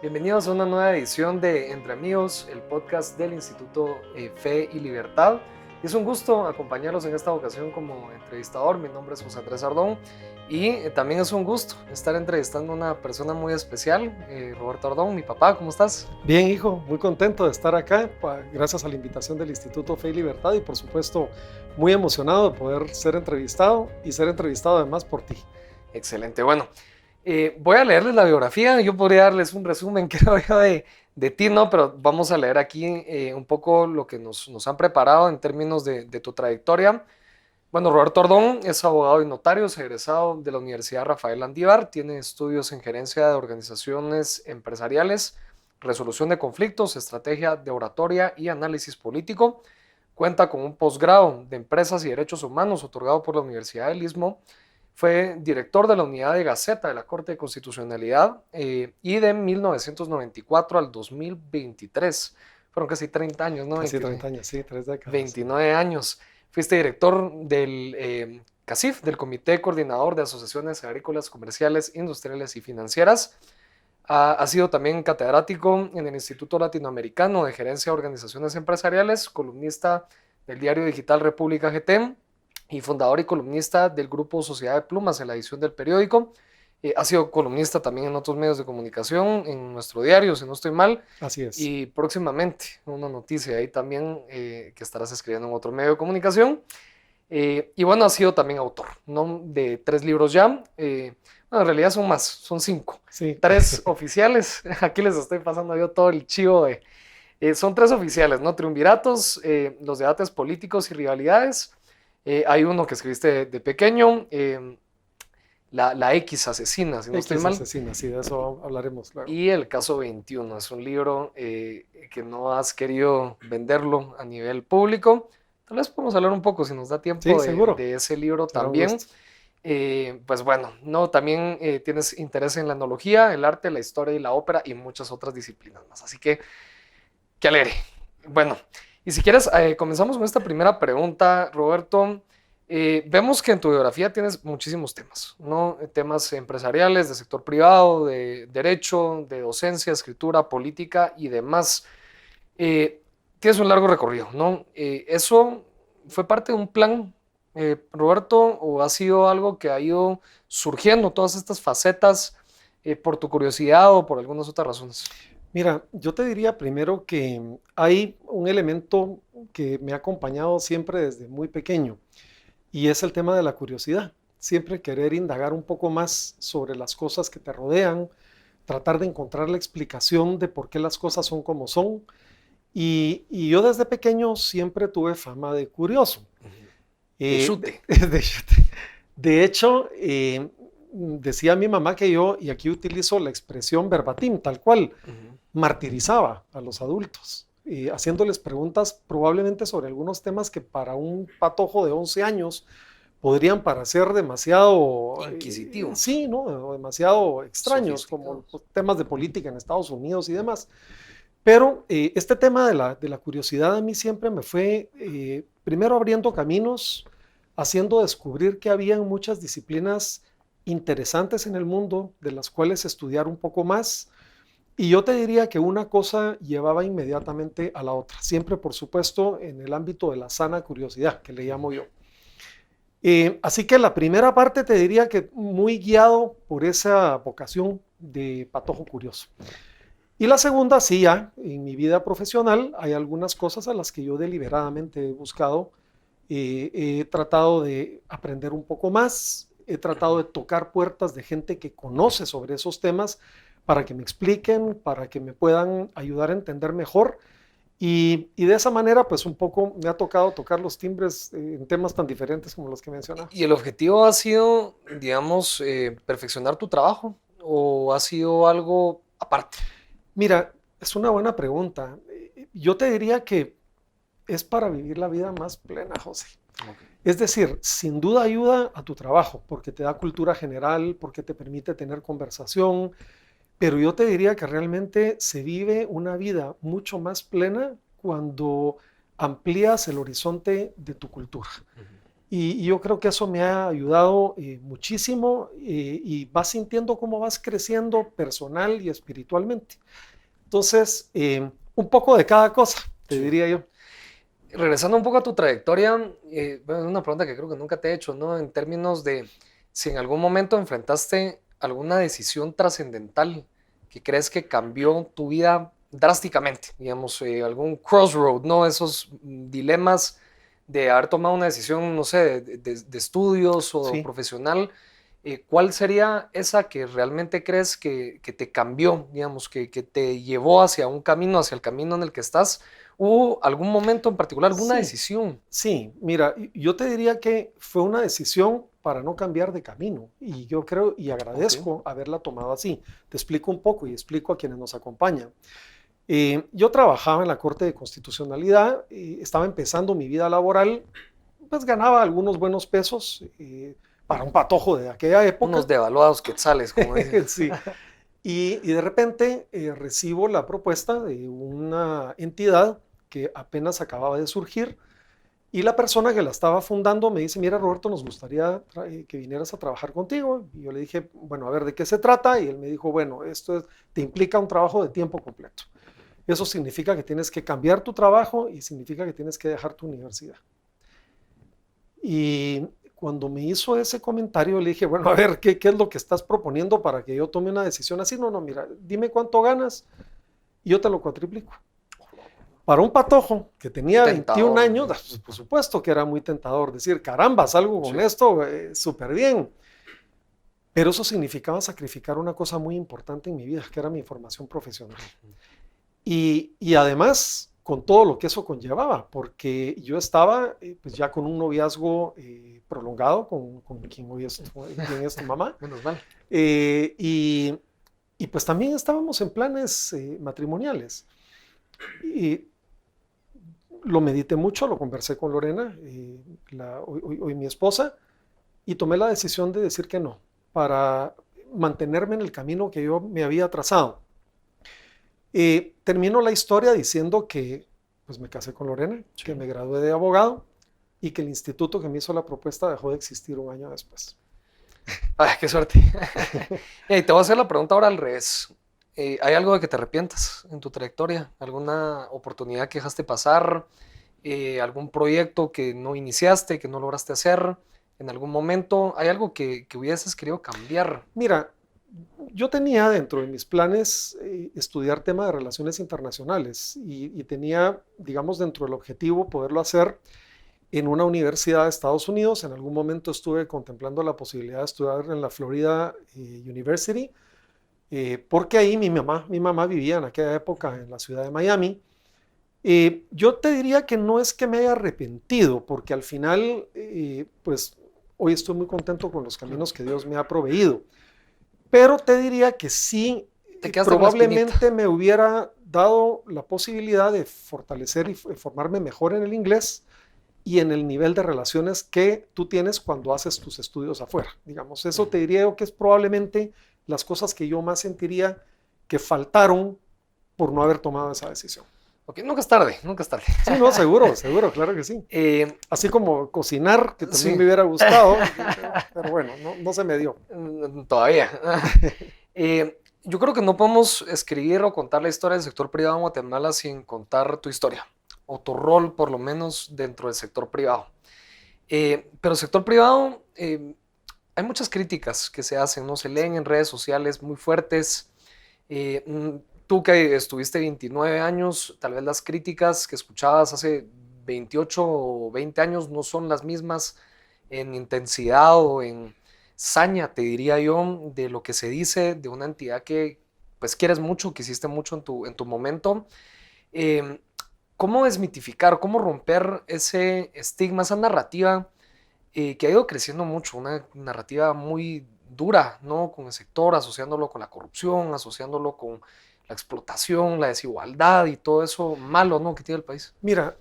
Bienvenidos a una nueva edición de Entre Amigos, el podcast del Instituto Fe y Libertad. Es un gusto acompañarlos en esta ocasión como entrevistador. Mi nombre es José Andrés Ardón y también es un gusto estar entrevistando a una persona muy especial, Roberto Ardón, mi papá. ¿Cómo estás? Bien, hijo, muy contento de estar acá, gracias a la invitación del Instituto Fe y Libertad y por supuesto muy emocionado de poder ser entrevistado y ser entrevistado además por ti. Excelente, bueno. Voy a leerles la biografía. Yo podría darles un resumen, creo yo, de ti, ¿no? Pero vamos a leer aquí un poco lo que nos han preparado en términos de tu trayectoria. Bueno, Roberto Ardón es abogado y notario, es egresado de la Universidad Rafael Landívar, tiene estudios en gerencia de organizaciones empresariales, resolución de conflictos, estrategia de oratoria y análisis político. Cuenta con un posgrado de empresas y derechos humanos otorgado por la Universidad del Istmo. Fue director de la unidad de Gaceta de la Corte de Constitucionalidad y de 1994 al 2023. Fueron casi 30 años, ¿no? Casi 30 años, sí, 3 décadas. 29 años. Fuiste director del CACIF, del Comité Coordinador de Asociaciones Agrícolas, Comerciales, Industriales y Financieras. Ha sido también catedrático en el Instituto Latinoamericano de Gerencia de Organizaciones Empresariales, columnista del diario digital República GT y fundador y columnista del grupo Sociedad de Plumas en la edición del periódico. Ha sido columnista también en otros medios de comunicación, en nuestro diario, si no estoy mal. Así es. Y próximamente una noticia ahí también que estarás escribiendo en otro medio de comunicación. Y bueno, ha sido también autor, ¿no? De 3 libros ya. Bueno, en realidad son más, son 5. Sí. 3 oficiales. Aquí les estoy pasando yo todo el chivo de... son 3 oficiales, ¿no? Triunviratos, los debates políticos y rivalidades. Hay uno que escribiste de pequeño, la X asesina, si no estoy mal. X asesina, sí, de eso hablaremos luego. Y el caso 21 es un libro que no has querido venderlo a nivel público. Tal vez podemos hablar un poco, si nos da tiempo, sí, de ese libro será también. Pues bueno, no, también tienes interés en la enología, el arte, la historia y la ópera y muchas otras disciplinas más. Así que, qué alegre. Bueno, y si quieres, comenzamos con esta primera pregunta, Roberto. Vemos que en tu biografía tienes muchísimos temas, ¿no? Temas empresariales, de sector privado, de derecho, de docencia, escritura, política y demás. Tienes un largo recorrido, ¿no? ¿Eso fue parte de un plan, Roberto, o ha sido algo que ha ido surgiendo, todas estas facetas, por tu curiosidad o por algunas otras razones? Mira, yo te diría primero que hay un elemento que me ha acompañado siempre desde muy pequeño y es el tema de la curiosidad. Siempre querer indagar un poco más sobre las cosas que te rodean, tratar de encontrar la explicación de por qué las cosas son como son. Y yo desde pequeño siempre tuve fama de curioso. De chute. De hecho, decía mi mamá que yo, y aquí utilizo la expresión verbatim, tal cual, martirizaba a los adultos, haciéndoles preguntas probablemente sobre algunos temas que para un patojo de 11 años podrían parecer demasiado inquisitivos. Sí, ¿no? O demasiado extraños, como temas de política en Estados Unidos y demás. Pero este tema de la curiosidad a mí siempre me fue primero abriendo caminos, haciendo descubrir que había muchas disciplinas interesantes en el mundo de las cuales estudiar un poco más. Y yo te diría que una cosa llevaba inmediatamente a la otra, siempre por supuesto en el ámbito de la sana curiosidad, que le llamo yo. Así que la primera parte te diría que muy guiado por esa vocación de patojo curioso. Y la segunda, sí, ya en mi vida profesional hay algunas cosas a las que yo deliberadamente he buscado. He tratado de aprender un poco más, he tratado de tocar puertas de gente que conoce sobre esos temas para que me expliquen, para que me puedan ayudar a entender mejor. Y de esa manera, pues un poco me ha tocado tocar los timbres en temas tan diferentes como los que mencionabas. ¿Y el objetivo ha sido, digamos, perfeccionar tu trabajo o ha sido algo aparte? Mira, es una buena pregunta. Yo te diría que es para vivir la vida más plena, José. Okay. Es decir, sin duda ayuda a tu trabajo, porque te da cultura general, porque te permite tener conversación, pero yo te diría que realmente se vive una vida mucho más plena cuando amplías el horizonte de tu cultura. Y yo creo que eso me ha ayudado muchísimo y vas sintiendo cómo vas creciendo personal y espiritualmente. Entonces, un poco de cada cosa, te Sí. diría yo. Regresando un poco a tu trayectoria, bueno, es una pregunta que creo que nunca te he hecho, ¿no? En términos de si en algún momento enfrentaste alguna decisión trascendental que crees que cambió tu vida drásticamente, digamos, algún crossroad, ¿no? Esos dilemas de haber tomado una decisión, no sé, de estudios o Sí. profesional. ¿Cuál sería esa que realmente crees que te cambió, digamos, que te llevó hacia un camino, hacia el camino en el que estás? ¿Hubo algún momento en particular, alguna Sí, decisión? sí, mira, yo te diría que fue una decisión para no cambiar de camino y yo creo y Ok, agradezco haberla tomado así. Te explico un poco y explico a quienes nos acompañan. Yo trabajaba en la Corte de Constitucionalidad, estaba empezando mi vida laboral, pues ganaba algunos buenos pesos para un patojo de aquella época. unos devaluados quetzales, como dicen. Sí. Y de repente recibo la propuesta de una entidad que apenas acababa de surgir y la persona que la estaba fundando me dice, mira Roberto, nos gustaría que vinieras a trabajar contigo. Y yo le dije, bueno, a ver, ¿de qué se trata? Y él me dijo, bueno, te implica un trabajo de tiempo completo. Eso significa que tienes que cambiar tu trabajo y significa que tienes que dejar tu universidad. Y cuando me hizo ese comentario, le dije, bueno, a ver, ¿qué es lo que estás proponiendo para que yo tome una decisión así? No, no, mira, dime cuánto ganas y yo te lo cuatriplico. Para un patojo que tenía 21 Tentador, años, ¿no? pues, por supuesto que era muy tentador decir, caramba, salgo con Sí. esto súper bien. Pero eso significaba sacrificar una cosa muy importante en mi vida, que era mi formación profesional. Y además, con todo lo que eso conllevaba, porque yo estaba pues ya con un noviazgo prolongado con quien hoy es quien es tu mamá. Menos mal. eh, y, y pues también estábamos en planes matrimoniales. Y lo medité mucho, lo conversé con Lorena, hoy mi esposa, y tomé la decisión de decir que no, para mantenerme en el camino que yo me había trazado. Termino la historia diciendo que pues me casé con Lorena, que Sí. me gradué de abogado y que el instituto que me hizo la propuesta dejó de existir un año después. Ay, qué suerte. Y te voy a hacer la pregunta ahora al revés. ¿Hay algo de que te arrepientas en tu trayectoria? ¿Alguna oportunidad que dejaste pasar? ¿Algún proyecto que no iniciaste, que no lograste hacer en algún momento? ¿Hay algo que hubieses querido cambiar? Mira, yo tenía dentro de mis planes estudiar tema de relaciones internacionales y tenía, digamos, dentro del objetivo poderlo hacer en una universidad de Estados Unidos. En algún momento estuve contemplando la posibilidad de estudiar en la Florida University, porque ahí mi mamá vivía en aquella época en la ciudad de Miami. Yo te diría que no es que me haya arrepentido, porque al final, pues hoy estoy muy contento con los Claro. caminos que Dios me ha proveído, pero te diría que sí, Te quedaste con la espinita. probablemente me hubiera dado la posibilidad de fortalecer y formarme mejor en el inglés y en el nivel de relaciones que tú tienes cuando haces tus estudios afuera. Digamos, eso te diría yo que es probablemente las cosas que yo más sentiría que faltaron por no haber tomado esa decisión. Ok, nunca es tarde, nunca es tarde. Sí, no, seguro, seguro, claro que sí. Eh, Así como cocinar, que también sí, me hubiera gustado, pero bueno, no se me dio. todavía. Yo creo que no podemos escribir o contar la historia del sector privado en Guatemala sin contar tu historia o tu rol, por lo menos, dentro del sector privado. Pero el sector privado, hay muchas críticas que se hacen, ¿no? Se leen en redes sociales muy fuertes. Eh, mm, Tú que estuviste 29 años, tal vez las críticas que escuchabas hace 28 o 20 años no son las mismas en intensidad o en saña, te diría yo, de lo que se dice de una entidad que pues quieres mucho, que hiciste mucho en tu momento. Eh, ¿Cómo desmitificar, cómo romper ese estigma, esa narrativa que ha ido creciendo mucho, una narrativa muy dura, ¿no? Con el sector, asociándolo con la corrupción, asociándolo con la explotación, la desigualdad y todo eso malo, ¿no? Que tiene el país. Mira,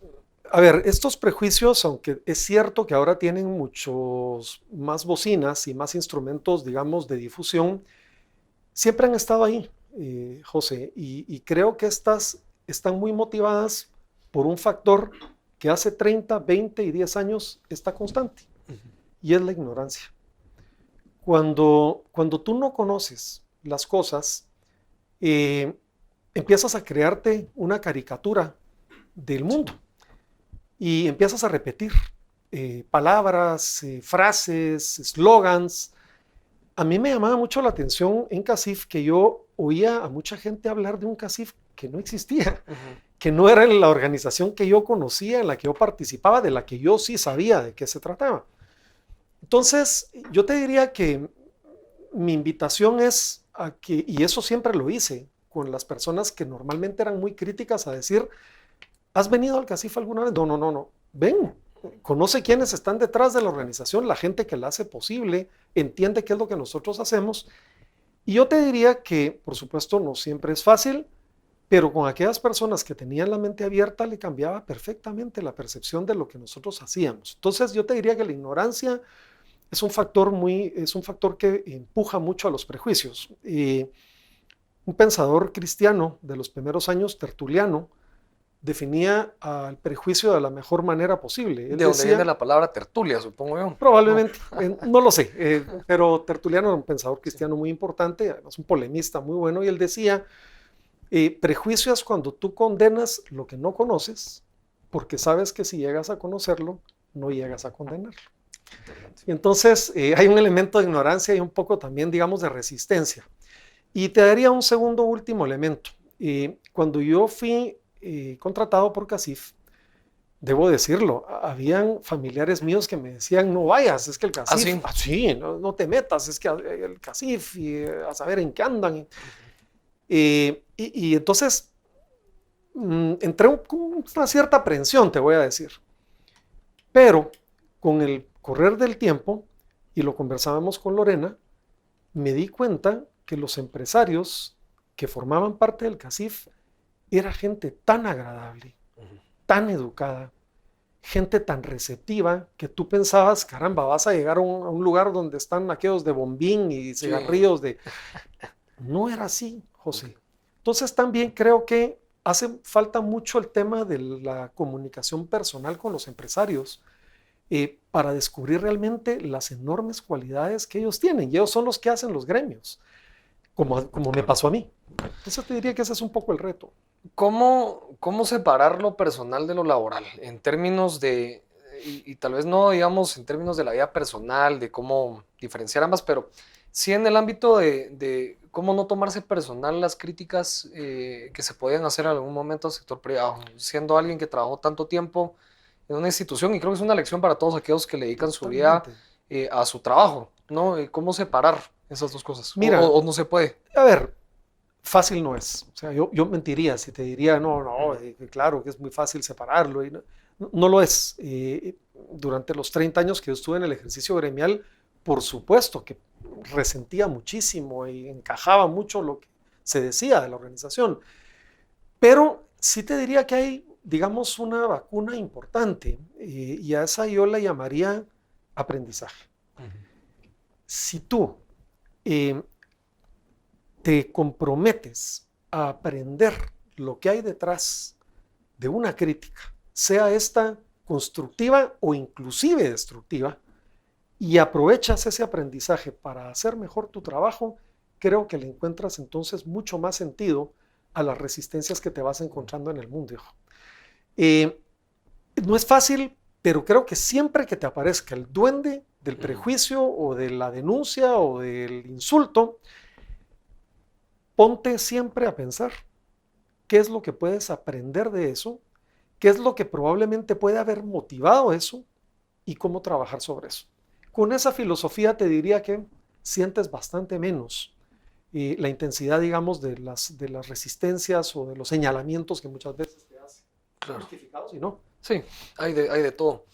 a ver, estos prejuicios, aunque es cierto que ahora tienen muchos más bocinas y más instrumentos, digamos, de difusión, siempre han estado ahí, José, y creo que estas están muy motivadas por un factor que hace 30, 20 y 10 años está constante. y es la ignorancia. Cuando tú no conoces las cosas, empiezas a crearte una caricatura del mundo y empiezas a repetir palabras, frases, eslogans. A mí me llamaba mucho la atención en CACIF que yo oía a mucha gente hablar de un CACIF que no existía, que no era la organización que yo conocía, en la que yo participaba, de la que yo sí sabía de qué se trataba. Entonces, yo te diría que mi invitación es a que, y eso siempre lo hice con las personas que normalmente eran muy críticas, a decir, ¿has venido al CACIF alguna vez? No, no, no, no. Ven, conoce quiénes están detrás de la organización, la gente que la hace posible, entiende qué es lo que nosotros hacemos. Y yo te diría que, por supuesto, no siempre es fácil, pero con aquellas personas que tenían la mente abierta le cambiaba perfectamente la percepción de lo que nosotros hacíamos. Entonces, yo te diría que la ignorancia es un factor que empuja mucho a los prejuicios. Un pensador cristiano de los primeros años, Tertuliano, definía al prejuicio de la mejor manera posible. Él de donde viene la palabra tertulia, supongo yo. Probablemente, no lo sé, pero Tertuliano era un pensador cristiano muy importante, además un polemista muy bueno, y él decía, prejuicio es cuando tú condenas lo que no conoces, porque sabes que si llegas a conocerlo, no llegas a condenarlo. Y entonces hay un elemento de ignorancia y un poco también, digamos, de resistencia. Y te daría un segundo último elemento. Cuando yo fui contratado por CACIF, debo decirlo, habían familiares míos que me decían, no vayas, es que el CACIF, sí, no te metas, es que el CACIF, a saber en qué andan. Y entonces entré con una cierta aprensión, te voy a decir. Pero con el correr del tiempo, y lo conversábamos con Lorena, me di cuenta que los empresarios que formaban parte del CACIF era gente tan agradable, tan educada, gente tan receptiva, que tú pensabas, caramba, vas a llegar a un lugar donde están aquellos de bombín y cigarrillos de... No era así, José. Entonces también creo que hace falta mucho el tema de la comunicación personal con los empresarios para descubrir realmente las enormes cualidades que ellos tienen. Y ellos son los que hacen los gremios, como me pasó a mí. Entonces te diría que ese es un poco el reto. ¿Cómo separar lo personal de lo laboral? En términos de, y tal vez no digamos en términos de la vida personal, de cómo diferenciar ambas, pero sí en el ámbito de cómo no tomarse personal las críticas que se podían hacer en algún momento al sector privado, siendo alguien que trabajó tanto tiempo en una institución, y creo que es una lección para todos aquellos que le dedican su vida a su trabajo, ¿no? ¿Cómo separar esas dos cosas? Mira, o no se puede. A ver, fácil no es. O sea, yo mentiría si te diría, claro que es muy fácil separarlo. Y no lo es. Durante los 30 años que yo estuve en el ejercicio gremial, por supuesto que resentía muchísimo y encajaba mucho lo que se decía de la organización. Pero sí te diría que hay, digamos, una vacuna importante y a esa yo la llamaría aprendizaje. Si tú te comprometes a aprender lo que hay detrás de una crítica, sea esta constructiva o inclusive destructiva, y aprovechas ese aprendizaje para hacer mejor tu trabajo, creo que le encuentras entonces mucho más sentido a las resistencias que te vas encontrando en el mundo, hijo. No es fácil, pero creo que siempre que te aparezca el duende del prejuicio o de la denuncia o del insulto, ponte siempre a pensar qué es lo que puedes aprender de eso, qué es lo que probablemente puede haber motivado eso y cómo trabajar sobre eso. Con esa filosofía te diría que sientes bastante menos la intensidad, digamos, de las resistencias o de los señalamientos que muchas veces te hacen. Claro. Justificados y no. Sí, hay de todo.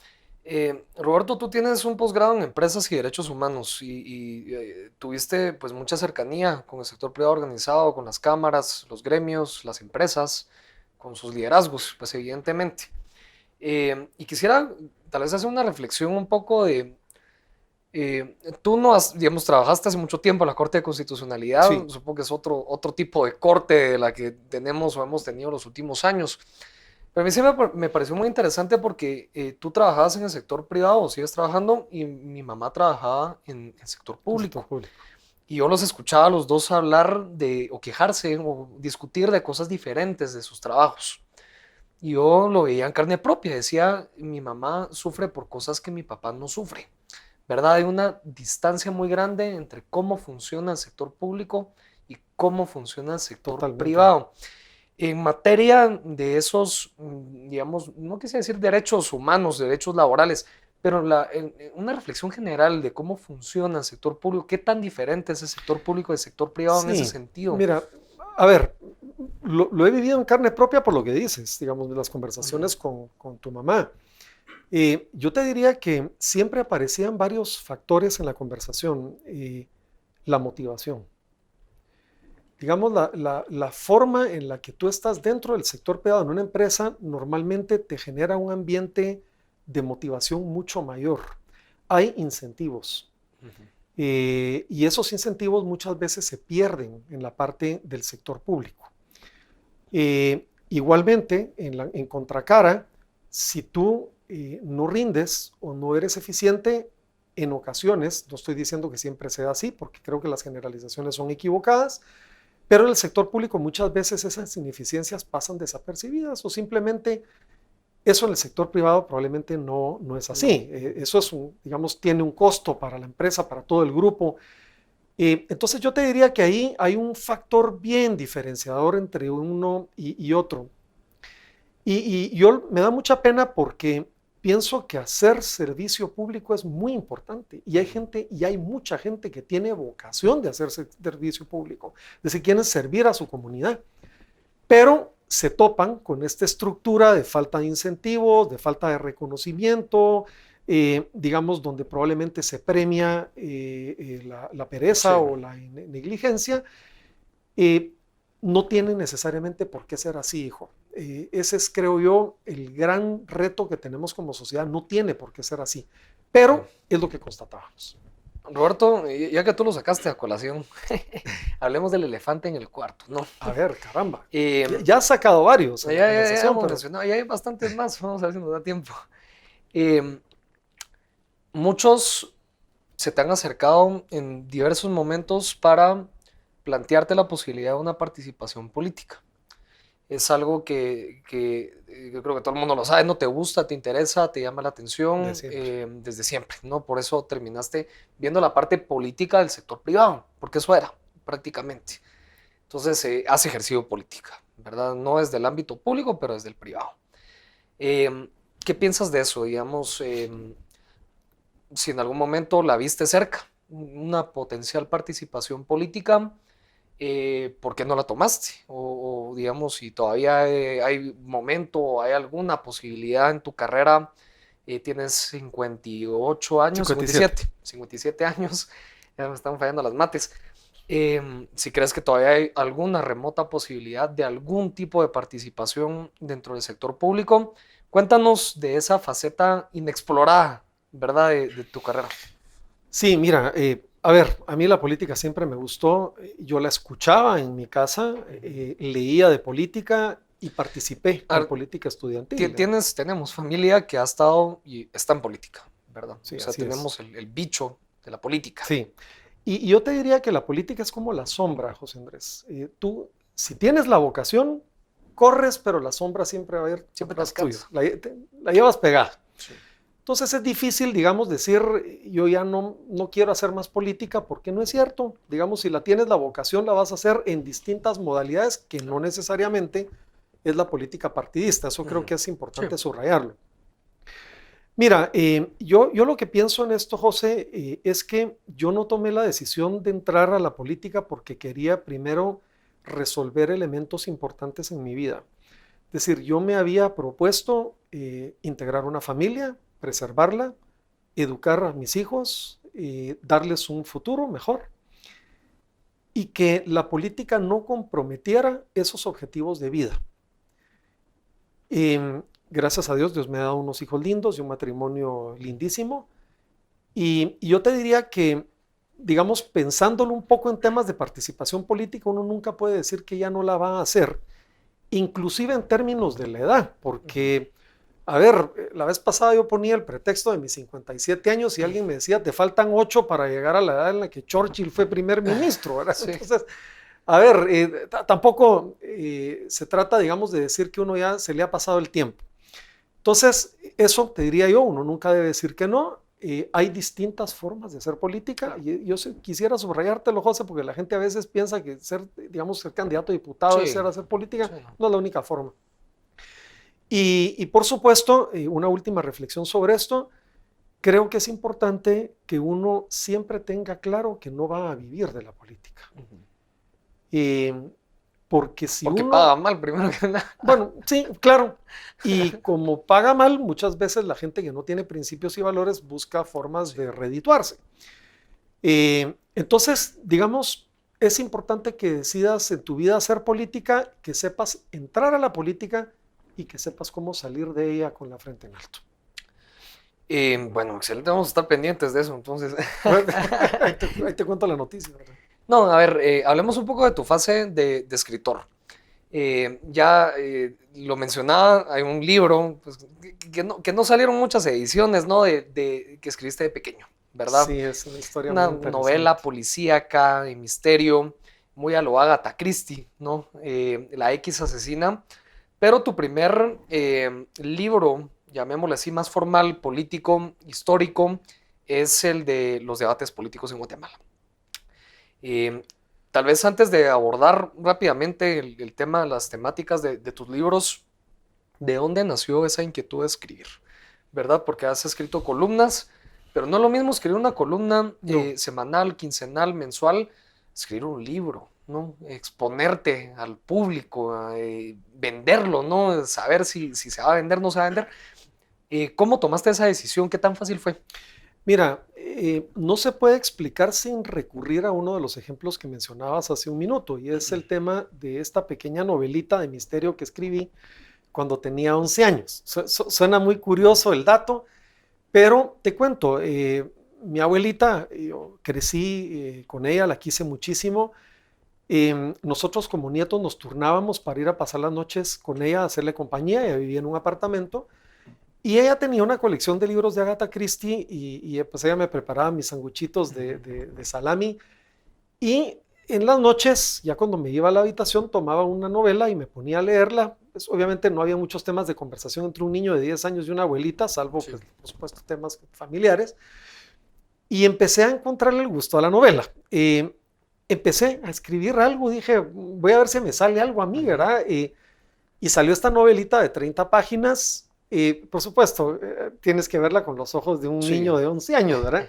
Roberto, tú tienes un posgrado en empresas y derechos humanos y tuviste pues mucha cercanía con el sector privado organizado, con las cámaras, los gremios, las empresas, con sus liderazgos, pues evidentemente. Y quisiera tal vez hacer una reflexión un poco de, tú no has, digamos, trabajaste hace mucho tiempo en la Corte de Constitucionalidad, Sí. supongo que es otro tipo de corte de la que tenemos o hemos tenido los últimos años. Pero a mí sí me pareció muy interesante porque tú trabajabas en el sector privado, sigues trabajando, y mi mamá trabajaba en el sector El sector público. público. Y yo los escuchaba a los dos hablar de, o quejarse, o discutir de cosas diferentes de sus trabajos. Y yo lo veía en carne propia, decía, mi mamá sufre por cosas que mi papá no sufre, ¿verdad? Hay una distancia muy grande entre cómo funciona el sector público y cómo funciona el sector Totalmente. privado. En materia de esos, digamos, no quise decir derechos humanos, derechos laborales, pero una reflexión general de cómo funciona el sector público, qué tan diferente es el sector público del sector privado en ese Sí, sentido. mira, a ver, lo he vivido en carne propia por lo que dices, digamos, de las Ujú. conversaciones con tu mamá. Yo te diría que siempre aparecían varios factores en la conversación. La motivación. Digamos, la forma en la que tú estás dentro del sector privado en una empresa normalmente te genera un ambiente de motivación mucho mayor. Hay incentivos. Ujú. Y esos incentivos muchas veces se pierden en la parte del sector público. Igualmente, en contracara, si tú no rindes o no eres eficiente, en ocasiones, no estoy diciendo que siempre sea así, porque creo que las generalizaciones son equivocadas, pero en el sector público muchas veces esas ineficiencias pasan desapercibidas o simplemente eso en el sector privado probablemente no es No. así. Eso es digamos, tiene un costo para la empresa, para todo el grupo. Entonces yo te diría que ahí hay un factor bien diferenciador entre uno y otro. Y yo me da mucha pena porque pienso que hacer servicio público es muy importante y hay Ujú. gente y hay mucha gente que tiene vocación de hacer servicio público, de si quieren servir a su comunidad, pero se topan con esta estructura de falta de incentivos, de falta de reconocimiento, digamos, donde probablemente se premia la Sí. pereza o la negligencia. eh, no tiene necesariamente por qué ser así, hijo. Ese es, creo yo, el gran reto que tenemos como sociedad. No tiene por qué ser así, pero es lo que constatábamos. Roberto, ya que tú lo sacaste a colación, hablemos del elefante en el cuarto, ¿no? A ver, caramba. Eh, Ya has sacado varios en la ya conversación, hemos pero mencionado, ya hay bastantes más, vamos a ver si nos da tiempo. Eh, Muchos se te han acercado en diversos momentos para plantearte la posibilidad de una participación política. Es algo que yo creo que todo el mundo lo sabe, no te gusta, te interesa, te llama la de atención siempre. desde siempre, ¿no? Por eso terminaste viendo la parte política del sector privado, porque eso era prácticamente. Entonces, has ejercido política, ¿verdad? No desde el ámbito público, pero desde el privado. Eh, ¿Qué piensas de eso? Digamos, si en algún momento la viste cerca, una potencial participación política, ¿por qué no la tomaste? O, digamos, si todavía hay momento o hay alguna posibilidad en tu carrera, tienes 58 años, 57. 57 años, ya me están fallando las mates. Si crees que todavía hay alguna remota posibilidad de algún tipo de participación dentro del sector público, cuéntanos de esa faceta inexplorada, ¿verdad? De tu carrera. Sí, mira, a ver, a mí la política siempre me gustó. Yo la escuchaba en mi casa, leía de política y participé A en ver, política estudiantil. tenemos familia que ha estado y está en política, ¿verdad? O Sí, sea, así es. tenemos el bicho de la política. Sí. Y yo te diría que la política es como la sombra, José Andrés. Tú, si tienes la vocación, corres, pero la sombra siempre va a ir Siempre te detrás tuyo. alcanza. La llevas pegada. Sí. Entonces es difícil, digamos, decir, yo ya no quiero hacer más política porque no es cierto. Digamos, si la tienes la vocación, la vas a hacer en distintas modalidades que no necesariamente es la política partidista. Eso creo Ujú. que es Sí. importante subrayarlo. Mira, yo lo que pienso en esto, José, es que yo no tomé la decisión de entrar a la política porque quería primero resolver elementos importantes en mi vida. Es decir, yo me había propuesto integrar una familia, preservarla, educar a mis hijos, darles un futuro mejor y que la política no comprometiera esos objetivos de vida. Gracias a Dios, Dios me ha dado unos hijos lindos y un matrimonio lindísimo. Y yo te diría que, digamos, pensándolo un poco en temas de participación política, uno nunca puede decir que ya no la va a hacer. inclusive en términos de la edad, porque, a ver, la vez pasada yo ponía el pretexto de mis 57 años y alguien me decía, te faltan 8 para llegar a la edad en la que Churchill fue primer ministro, ¿verdad? Sí. Entonces, a ver, tampoco se trata, digamos, de decir que uno ya se le ha pasado el tiempo. Entonces, eso te diría yo, uno nunca debe decir que no. Hay distintas formas de hacer política. Claro. Y yo quisiera subrayártelo, José, porque la gente a veces piensa que ser, digamos, ser candidato a diputado Sí, es ser hacer política. sí, No es la única forma. Y por supuesto, una última reflexión sobre esto. Creo que es importante que uno siempre tenga claro que no va a vivir de la política. Porque si porque uno... paga mal primero que nada. Bueno, sí, claro. Y como paga mal, muchas veces la gente que no tiene principios y valores busca formas de redituarse. Entonces, digamos, es importante que decidas en tu vida hacer política, que sepas entrar a la política y que sepas cómo salir de ella con la frente en alto. Bueno, excelente, vamos a estar pendientes de eso, entonces. Ahí te cuento la noticia, ¿verdad? No, a ver, hablemos un poco de tu fase de escritor. Ya lo mencionaba, hay un libro pues, que no salieron muchas ediciones, ¿no? Que escribiste de pequeño, ¿verdad? Sí, es una historia Una muy novela interesante. policíaca de misterio, muy a lo Agatha Christie, ¿no? La X asesina. Pero tu primer libro, llamémosle así, más formal, político, histórico, es el de los debates políticos en Guatemala. Eh, Tal vez antes de abordar rápidamente el tema, las temáticas de tus libros, ¿de dónde nació esa inquietud de escribir? ¿Verdad? Porque has escrito columnas, pero no es lo mismo escribir una columna No. semanal, quincenal, mensual, escribir un libro, ¿no? Exponerte al público, venderlo, ¿no? Saber si se va a vender, no se va a vender. ¿Cómo tomaste esa decisión? ¿Qué tan fácil fue? Mira, no se puede explicar sin recurrir a uno de los ejemplos que mencionabas hace un minuto, y es el tema de esta pequeña novelita de misterio que escribí cuando tenía 11 años. Suena muy curioso el dato, pero te cuento, mi abuelita, yo crecí con ella, la quise muchísimo. Nosotros como nietos nos turnábamos para ir a pasar las noches con ella, a hacerle compañía. Ella vivía en un apartamento. Y ella tenía una colección de libros de Agatha Christie y pues ella me preparaba mis sanguchitos de salami. Y en las noches, ya cuando me iba a la habitación, tomaba una novela y me ponía a leerla. Pues, obviamente no había muchos temas de conversación entre un niño de 10 años y una abuelita, salvo, Sí. pues, por supuesto, temas familiares. Y empecé a encontrarle el gusto a la novela. Empecé a escribir algo, dije, voy a ver si me sale algo a mí, ¿verdad? Y salió esta novelita de 30 páginas. Por supuesto, tienes que verla con los ojos de un Sí. niño de 11 años, ¿verdad?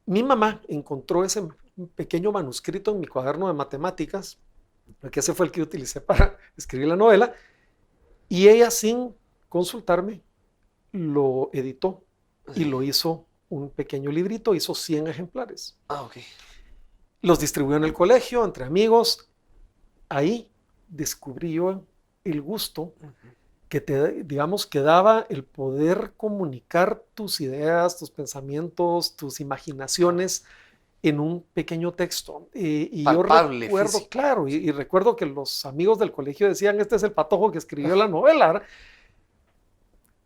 Mi mamá encontró ese pequeño manuscrito en mi cuaderno de matemáticas, porque ese fue el que utilicé para escribir la novela, y ella sin consultarme lo editó y lo hizo un pequeño librito, hizo 100 ejemplares. Ah, ok. Los distribuyó en el colegio, entre amigos. Ahí descubrí yo el gusto que te, digamos, que daba el poder comunicar tus ideas, tus pensamientos, tus imaginaciones en un pequeño texto. Y yo Palpable, recuerdo, físico. claro, y recuerdo que los amigos del colegio decían, este es el patojo que escribió la novela, ¿verdad?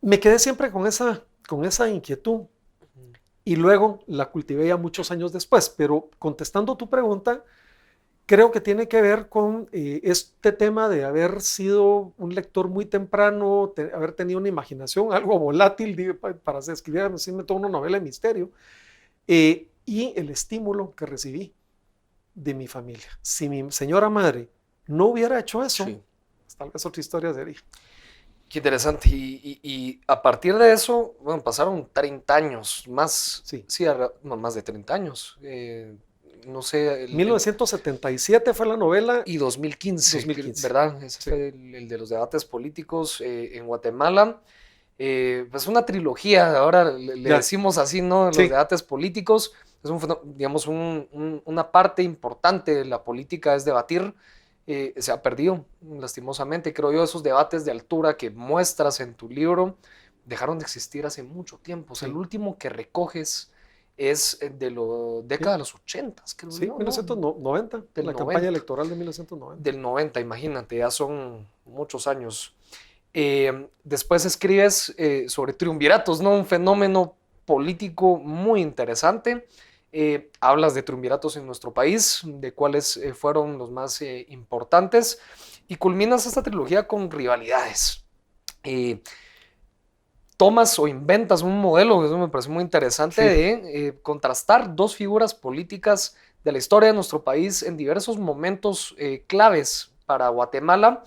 Me quedé siempre con esa inquietud y luego la cultivé ya muchos años después, pero contestando tu pregunta, creo que tiene que ver con este tema de haber sido un lector muy temprano, haber tenido una imaginación algo volátil para escribir toda una novela de misterio, y el estímulo que recibí de mi familia. Si mi señora madre no hubiera hecho eso, Sí. pues, tal vez otra historia sería. Qué interesante. Y a partir de eso, bueno, pasaron 30 años, más, Sí. sí, no, más de 30 años. No sé, 1977 fue la novela. y 2015, 2015. ¿verdad? Ese Sí. fue el de los debates políticos en Guatemala. Pues una trilogía, ahora le Ya. decimos así, ¿no? Los Sí. debates políticos. Es digamos, una parte importante de la política es debatir. Se ha perdido, lastimosamente. Creo yo, esos debates de altura que muestras en tu libro dejaron de existir hace mucho tiempo. O sea, Sí. el último que recoges es de la década de los 80, creo Sí, yo, ¿no? 1990, Del la 90. campaña electoral de 1990. Del 90, imagínate, ya son muchos años. Después escribes sobre triunviratos, ¿no? Un fenómeno político muy interesante. Hablas de triunviratos en nuestro país, de cuáles fueron los más importantes, y culminas esta trilogía con rivalidades. Tomas o inventas un modelo, eso me parece muy interesante, Sí. de contrastar dos figuras políticas de la historia de nuestro país en diversos momentos claves para Guatemala,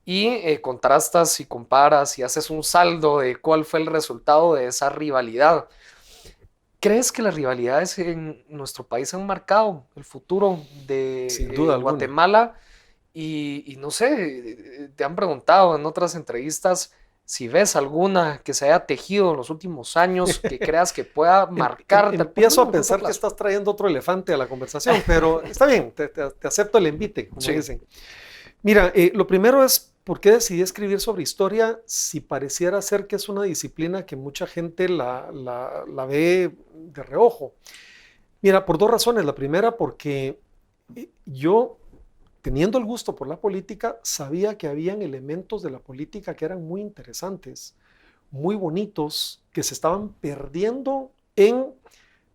y contrastas y comparas y haces un saldo de cuál fue el resultado de esa rivalidad. ¿Crees que las rivalidades en nuestro país han marcado el futuro Sin duda de alguna. Guatemala? Y no sé, te han preguntado en otras entrevistas si ves alguna que se haya tejido en los últimos años que creas que pueda marcarte, por lo Empiezo menos a en corto pensar que plazo. estás trayendo otro elefante a la conversación, pero está bien, te acepto el envite, como Sí. dicen. Mira, lo primero es, ¿por qué decidí escribir sobre historia si pareciera ser que es una disciplina que mucha gente la ve de reojo? Mira, por dos razones. La primera, porque yo, teniendo el gusto por la política, sabía que habían elementos de la política que eran muy interesantes, muy bonitos, que se estaban perdiendo en,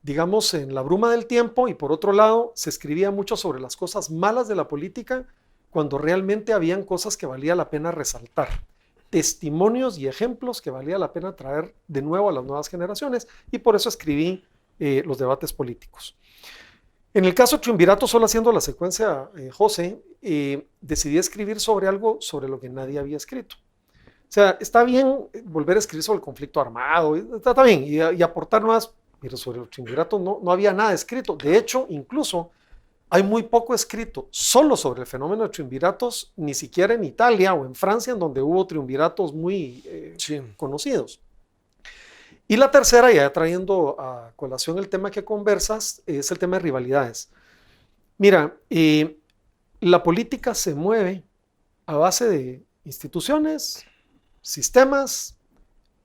digamos, en la bruma del tiempo, y por otro lado, se escribía mucho sobre las cosas malas de la política cuando realmente habían cosas que valía la pena resaltar, testimonios y ejemplos que valía la pena traer de nuevo a las nuevas generaciones, y por eso escribí los debates políticos. En el caso de Triunvirato, solo haciendo la secuencia, José, decidí escribir sobre algo sobre lo que nadie había escrito. O sea, está bien volver a escribir sobre el conflicto armado, está bien, y aportar nuevas, pero sobre los triunviratos no había nada escrito. De hecho, incluso hay muy poco escrito solo sobre el fenómeno de triunviratos, ni siquiera en Italia o en Francia, en donde hubo triunviratos muy Sí. conocidos. Y la tercera, ya trayendo a colación el tema que conversas, es el tema de rivalidades. Mira, la política se mueve a base de instituciones, sistemas,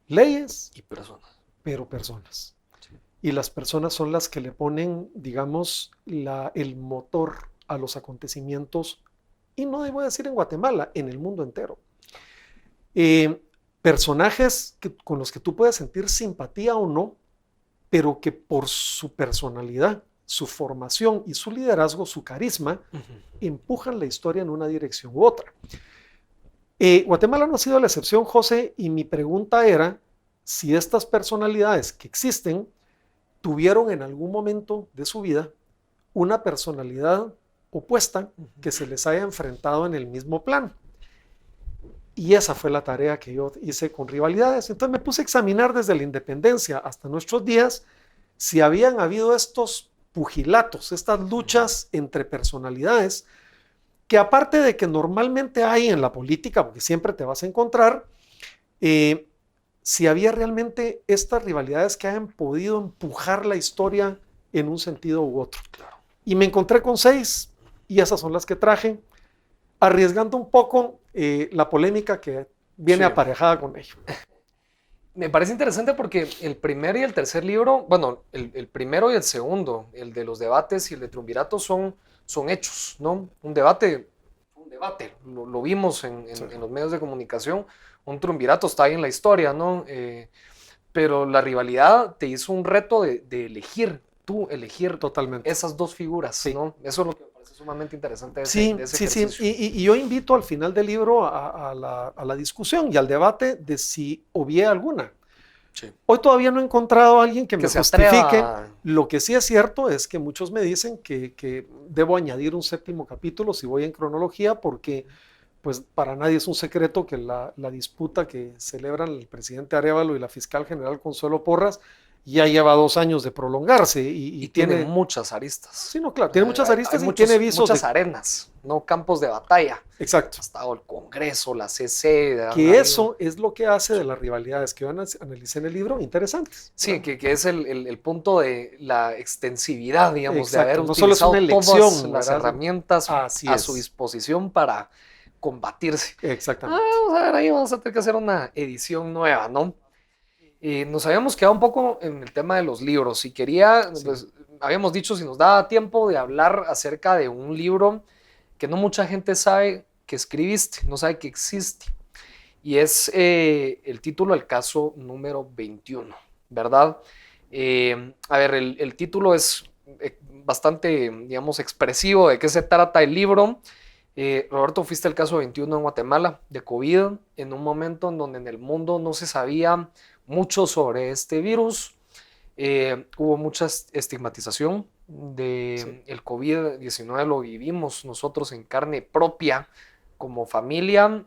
leyes, Y personas. pero personas. Sí. Y las personas son las que le ponen, digamos, el motor a los acontecimientos, y no debo decir en Guatemala, en el mundo entero. Personajes con los que tú puedes sentir simpatía o no, pero que por su personalidad, su formación y su liderazgo, su carisma, empujan la historia en una dirección u otra. Guatemala no ha sido la excepción, José, y mi pregunta era si estas personalidades que existen tuvieron en algún momento de su vida una personalidad opuesta que se les haya enfrentado en el mismo plano. Y esa fue la tarea que yo hice con rivalidades. Entonces me puse a examinar desde la independencia hasta nuestros días si habían habido estos pugilatos, estas luchas entre personalidades, que aparte de que normalmente hay en la política, porque siempre te vas a encontrar, si había realmente estas rivalidades que hayan podido empujar la historia en un sentido u otro. Claro. Y me encontré con 6, y esas son las que traje, arriesgando un poco la polémica que viene aparejada con ello. Me parece interesante porque el primer y el tercer libro, bueno, el primero y el segundo, el de los debates y el de triunvirato, son hechos, ¿no? Un debate, lo vimos en los medios de comunicación. Un triunvirato está ahí en la historia, ¿no? Pero la rivalidad te hizo un reto de elegir totalmente esas dos figuras, sí. ¿no? Eso es lo que me parece sumamente interesante de sí, ese ejercicio. Sí. Y yo invito al final del libro a la discusión y al debate de si obvié alguna. Sí. Hoy todavía no he encontrado a alguien que me justifique. Atreva. Lo que sí es cierto es que muchos me dicen que debo añadir un 7º capítulo si voy en cronología, porque pues para nadie es un secreto que la disputa que celebran el presidente Arévalo y la fiscal general Consuelo Porras ya lleva 2 años de prolongarse y tiene muchas aristas. Sí, no, claro, tiene muchas aristas y tiene visos. Muchas arenas, no campos de batalla. Exacto. Ha estado el Congreso, la CC. Que eso es lo que hace de las rivalidades que yo analicé en el libro interesantes. Sí, que es el punto de la extensividad, digamos, exacto, de haber no solo es una elección, todas las herramientas a su disposición para combatirse. Exactamente. Vamos a ver, ahí vamos a tener que hacer una edición nueva, ¿no? Nos habíamos quedado un poco en el tema de los libros y quería, Sí. pues, habíamos dicho si nos daba tiempo de hablar acerca de un libro que no mucha gente sabe que escribiste, no sabe que existe. Y es el título del caso número 21, ¿verdad? A ver, el título es bastante, digamos, expresivo de qué se trata el libro. Roberto, fuiste el caso 21 en Guatemala de COVID, en un momento en donde en el mundo no se sabía mucho sobre este virus. Hubo mucha estigmatización Sí. de el COVID-19, lo vivimos nosotros en carne propia como familia.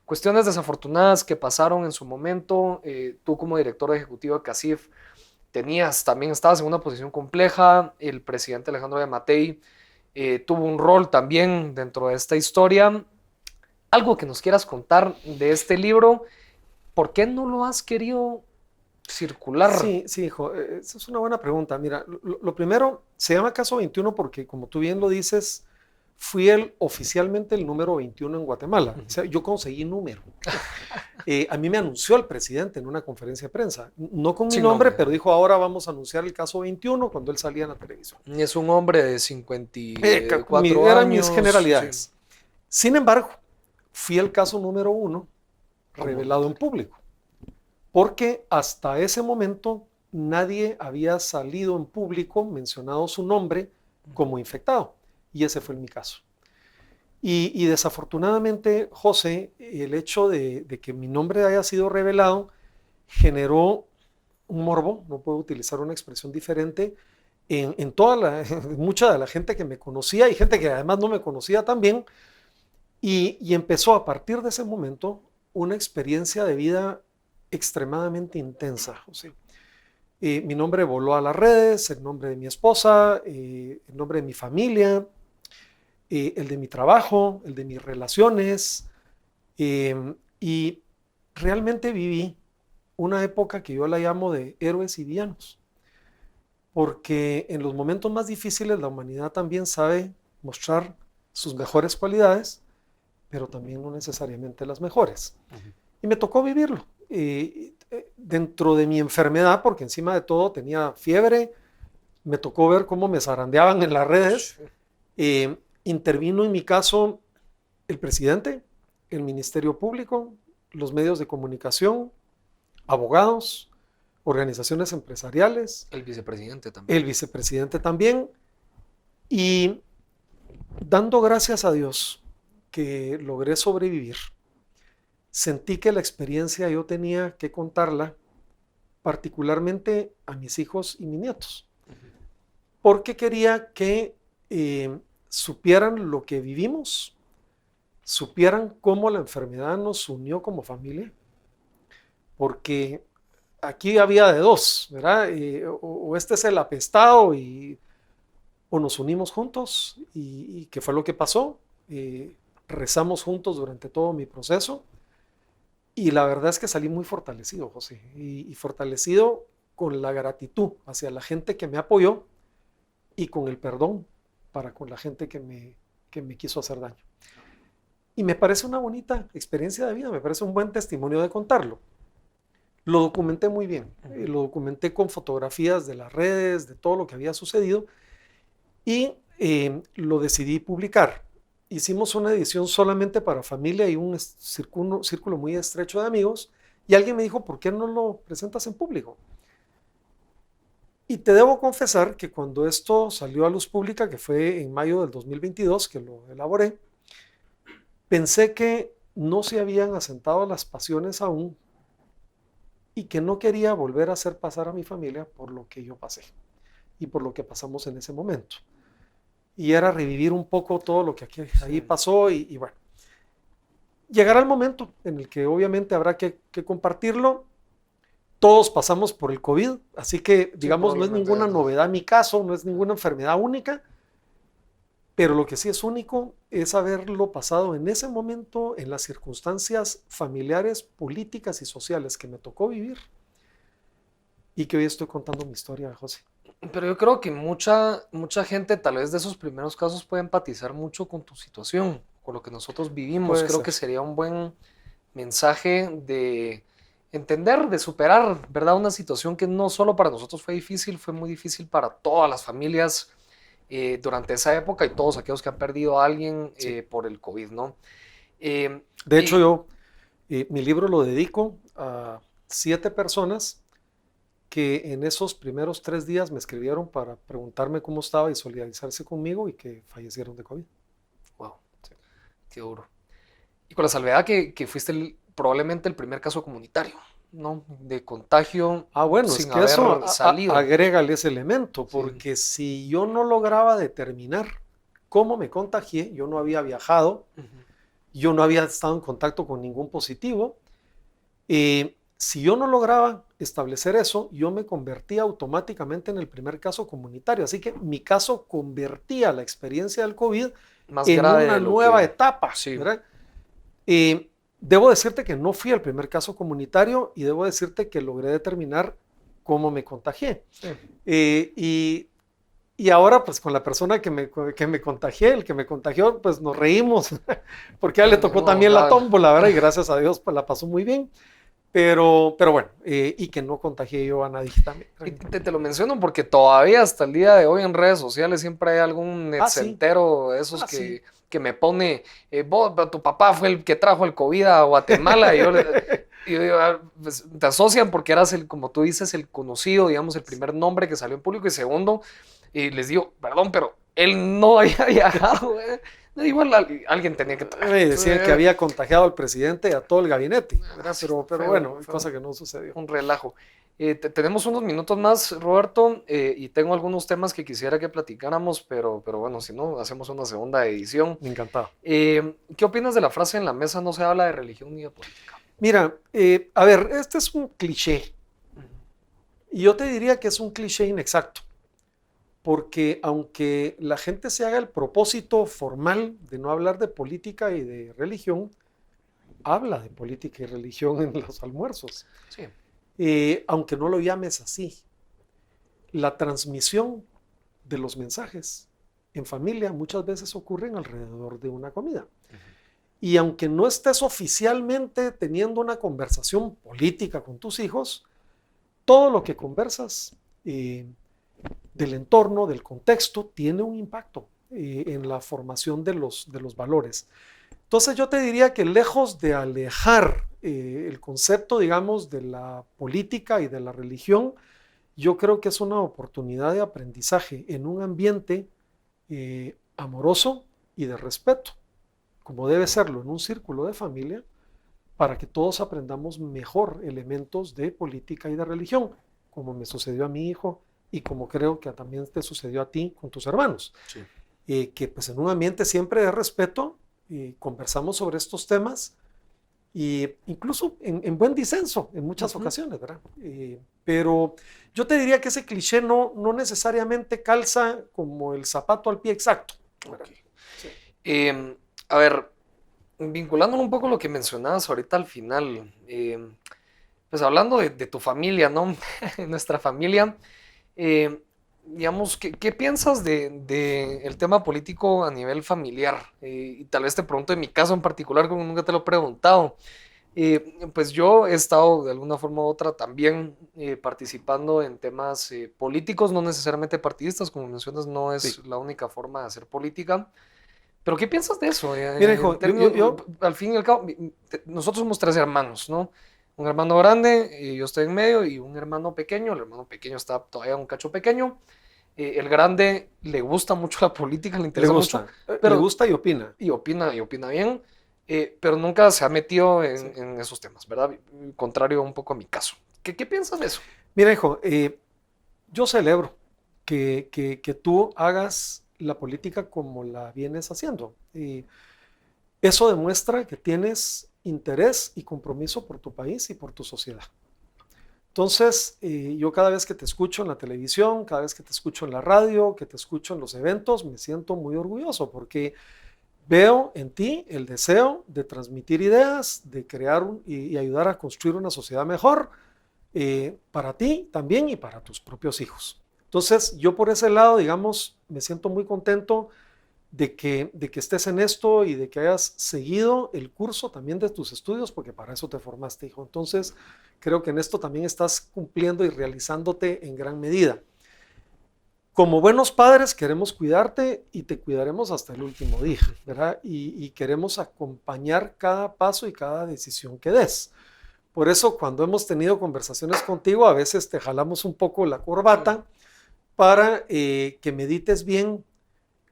Cuestiones desafortunadas que pasaron en su momento. Tú como director ejecutivo de CACIF también estabas en una posición compleja. El presidente Alejandro Yamatei tuvo un rol también dentro de esta historia. Algo que nos quieras contar de este libro, ¿por qué no lo has querido circular? Sí, sí, hijo, esa es una buena pregunta. Mira, lo primero, se llama caso 21 porque, como tú bien lo dices, fui oficialmente el número 21 en Guatemala. O sea, yo conseguí número. A mí me anunció el presidente en una conferencia de prensa, no con mi Sin nombre, nombre. pero dijo, ahora vamos a anunciar el caso 21 cuando él salía en la televisión. Es un hombre de 54 Eran mis años. Sí. generalidades. Sin embargo, fui el caso número 1 ¿Cómo? revelado en público, porque hasta ese momento nadie había salido en público mencionado su nombre como infectado, y ese fue mi caso. Y desafortunadamente, José, el hecho de que mi nombre haya sido revelado generó un morbo, no puedo utilizar una expresión diferente, en mucha de la gente que me conocía y gente que además no me conocía también, y empezó a partir de ese momento una experiencia de vida extremadamente intensa, José. Mi nombre voló a las redes, el nombre de mi esposa, el nombre de mi familia, el de mi trabajo, el de mis relaciones, y realmente viví una época que yo la llamo de héroes y villanos, porque en los momentos más difíciles la humanidad también sabe mostrar sus mejores cualidades, pero también no necesariamente las mejores. Y me tocó vivirlo. Dentro de mi enfermedad, porque encima de todo tenía fiebre, me tocó ver cómo me zarandeaban en las redes. Intervino en mi caso el presidente, el Ministerio Público, los medios de comunicación, abogados, organizaciones empresariales, El vicepresidente también. el vicepresidente también, y dando gracias a Dios que logré sobrevivir, sentí que la experiencia yo tenía que contarla particularmente a mis hijos y mis nietos, porque quería que supieran lo que vivimos, supieran cómo la enfermedad nos unió como familia, porque aquí había de dos, ¿verdad? O este es el apestado o nos unimos juntos y qué fue lo que pasó. Rezamos juntos durante todo mi proceso y la verdad es que salí muy fortalecido, José, y fortalecido con la gratitud hacia la gente que me apoyó y con el perdón para con la gente que me quiso hacer daño. Y me parece una bonita experiencia de vida, me parece un buen testimonio de contarlo. Lo documenté muy bien, lo documenté con fotografías de las redes, de todo lo que había sucedido y lo decidí publicar. Hicimos una edición solamente para familia y un círculo muy estrecho de amigos y alguien me dijo, ¿por qué no lo presentas en público? Y te debo confesar que cuando esto salió a luz pública, que fue en mayo del 2022 que lo elaboré, pensé que no se habían asentado las pasiones aún y que no quería volver a hacer pasar a mi familia por lo que yo pasé y por lo que pasamos en ese momento. Y era revivir un poco todo lo que ahí pasó y bueno, llegará el momento en el que obviamente habrá que compartirlo. Todos pasamos por el COVID, así que digamos no es ninguna novedad en mi caso, no es ninguna enfermedad única, pero lo que sí es único es haberlo pasado en ese momento, en las circunstancias familiares, políticas y sociales que me tocó vivir y que hoy estoy contando mi historia, José. Pero yo creo que mucha gente, tal vez de esos primeros casos, puede empatizar mucho con tu situación, con lo que nosotros vivimos. Puede Creo ser. que sería un buen mensaje de entender, de superar, ¿verdad? Una situación que no solo para nosotros fue difícil, fue muy difícil para todas las familias durante esa época y todos aquellos que han perdido a alguien Sí. por el COVID, ¿no? Eh, De hecho, y, yo mi libro lo dedico a 7 personas que en esos primeros 3 días me escribieron para preguntarme cómo estaba y solidarizarse conmigo y que fallecieron de COVID. wow, qué duro. Y con la salvedad que fuiste probablemente el primer caso comunitario, ¿no? De contagio Bueno, es sin que eso haber salido. agrégale ese elemento, Sí. porque si yo no lograba determinar cómo me contagié, yo no había viajado, yo no había estado en contacto con ningún positivo, si yo no lograba establecer eso, yo me convertía automáticamente en el primer caso comunitario. Así que mi caso convertía la experiencia del COVID Más en grave una de lo nueva que... etapa, Sí. ¿verdad? Debo decirte que no fui el primer caso comunitario y debo decirte que logré determinar cómo me contagié. Sí. Y ahora, pues con la persona que me contagié, el que me contagió, pues nos reímos, porque a él le tocó No, también la tómbola, ¿verdad? Y gracias a Dios, pues la pasó muy bien. Pero bueno, y que no contagié yo a nadie también. Y te lo menciono porque todavía hasta el día de hoy en redes sociales siempre hay algún Sí. netcentero de esos Sí. que me pone, tu papá fue el que trajo el COVID a Guatemala y yo digo, pues, te asocian porque eras como tú dices, el conocido, digamos, el primer nombre que salió en público y segundo, y les digo, perdón, pero él no había viajado, igual alguien tenía que traer. Decían que había contagiado al presidente y a todo el gabinete, ¿verdad? Sí, pero bueno, cosa que no sucedió. Un relajo. Tenemos unos minutos más, Roberto, y tengo algunos temas que quisiera que platicáramos, pero bueno, si no, hacemos una segunda edición. Me encantaba. ¿Qué opinas de la frase en la mesa no se habla de religión ni de política? Mira, a ver, este es un cliché. Y yo te diría que es un cliché inexacto. Porque aunque la gente se haga el propósito formal de no hablar de política y de religión, habla de política y religión en los almuerzos. Sí. Aunque no lo llames así. La transmisión de los mensajes en familia muchas veces ocurren alrededor de una comida. Y aunque no estés oficialmente teniendo una conversación política con tus hijos, todo lo que conversas del entorno, del contexto, tiene un impacto en la formación de los valores. Entonces yo te diría que lejos de alejar el concepto, digamos, de la política y de la religión, yo creo que es una oportunidad de aprendizaje en un ambiente amoroso y de respeto, como debe serlo en un círculo de familia, para que todos aprendamos mejor elementos de política y de religión, como me sucedió a mi hijo y como creo que también te sucedió a ti con tus hermanos. Sí. Que pues en un ambiente siempre de respeto conversamos sobre estos temas e incluso en buen disenso en muchas ocasiones, ¿verdad? Pero yo te diría que ese cliché no necesariamente calza como el zapato al pie exacto. Okay. Sí. A ver, vinculándolo un poco a lo que mencionabas ahorita al final, pues hablando de tu familia, ¿no? Nuestra familia, digamos, ¿qué piensas de el tema político a nivel familiar? Y tal vez te pregunto en mi caso en particular, como nunca te lo he preguntado. Pues yo he estado de alguna forma u otra también participando en temas políticos, no necesariamente partidistas, como mencionas, no es Sí. la única forma de hacer política. ¿Pero qué piensas de eso? Mira, hijo, Al fin y al cabo, nosotros somos 3 hermanos, ¿no? Un hermano grande, yo estoy en medio, y un hermano pequeño. El hermano pequeño está todavía un cacho pequeño. El grande le gusta mucho la política, le interesa mucho. Le gusta y opina. Y opina bien, pero nunca se ha metido en esos temas, ¿verdad? Contrario un poco a mi caso. ¿Qué piensas de eso? Mira, hijo, yo celebro que tú hagas la política como la vienes haciendo. Eso demuestra que tienes interés y compromiso por tu país y por tu sociedad. Entonces, yo cada vez que te escucho en la televisión, cada vez que te escucho en la radio, que te escucho en los eventos, me siento muy orgulloso porque veo en ti el deseo de transmitir ideas, de crear y ayudar a construir una sociedad mejor para ti también y para tus propios hijos. Entonces, yo por ese lado, digamos, me siento muy contento de que estés en esto y de que hayas seguido el curso también de tus estudios, porque para eso te formaste, hijo. Entonces, creo que en esto también estás cumpliendo y realizándote en gran medida. Como buenos padres queremos cuidarte y te cuidaremos hasta el último día, ¿verdad? Y queremos acompañar cada paso y cada decisión que des. Por eso, cuando hemos tenido conversaciones contigo, a veces te jalamos un poco la corbata para que medites bien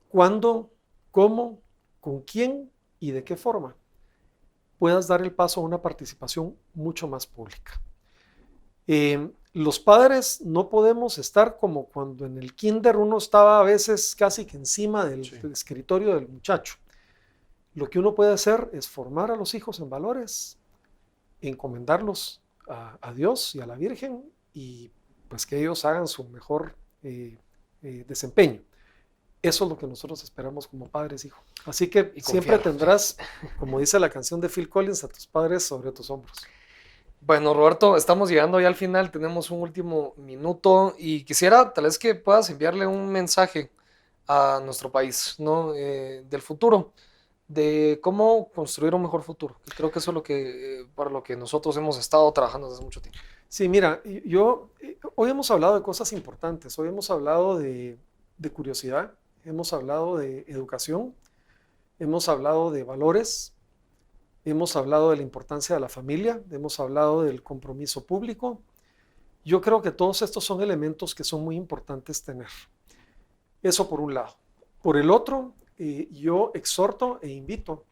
cuándo, cómo, con quién y de qué forma puedas dar el paso a una participación mucho más pública. Los padres no podemos estar como cuando en el kinder uno estaba a veces casi que encima del escritorio del muchacho. Lo que uno puede hacer es formar a los hijos en valores, encomendarlos a Dios y a la Virgen y pues que ellos hagan su mejor desempeño. Eso es lo que nosotros esperamos como padres, hijo. Así que siempre tendrás, como dice la canción de Phil Collins, a tus padres sobre tus hombros. Bueno, Roberto, estamos llegando ya al final, tenemos un último minuto y quisiera tal vez que puedas enviarle un mensaje a nuestro país, ¿no? Del futuro, de cómo construir un mejor futuro. Creo que eso es lo que, para lo que nosotros hemos estado trabajando desde mucho tiempo. Sí, mira, hoy hemos hablado de cosas importantes, hoy hemos hablado de curiosidad, hemos hablado de educación, hemos hablado de valores, hemos hablado de la importancia de la familia, hemos hablado del compromiso público. Yo creo que todos estos son elementos que son muy importantes tener. Eso por un lado. Por el otro, yo exhorto e invito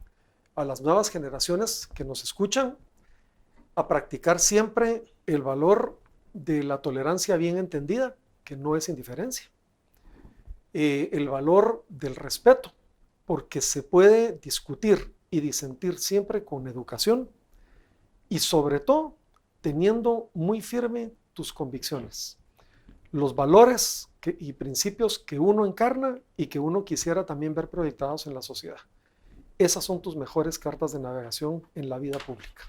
a las nuevas generaciones que nos escuchan a practicar siempre el valor de la tolerancia bien entendida, que no es indiferencia. El valor del respeto, porque se puede discutir y disentir siempre con educación y sobre todo teniendo muy firme tus convicciones, los valores y principios que uno encarna y que uno quisiera también ver proyectados en la sociedad. Esas son tus mejores cartas de navegación en la vida pública.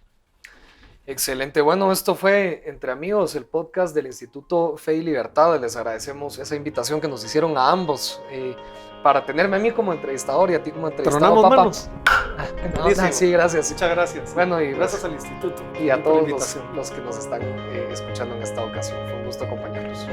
Excelente. Bueno, esto fue Entre Amigos, el podcast del Instituto Fe y Libertad. Les agradecemos esa invitación que nos hicieron a ambos para tenerme a mí como entrevistador y a ti como entrevistado, papá. Manos. Sí, gracias. Muchas gracias. Bueno, y gracias al instituto. Y a todos los que nos están escuchando en esta ocasión. Fue un gusto acompañarlos.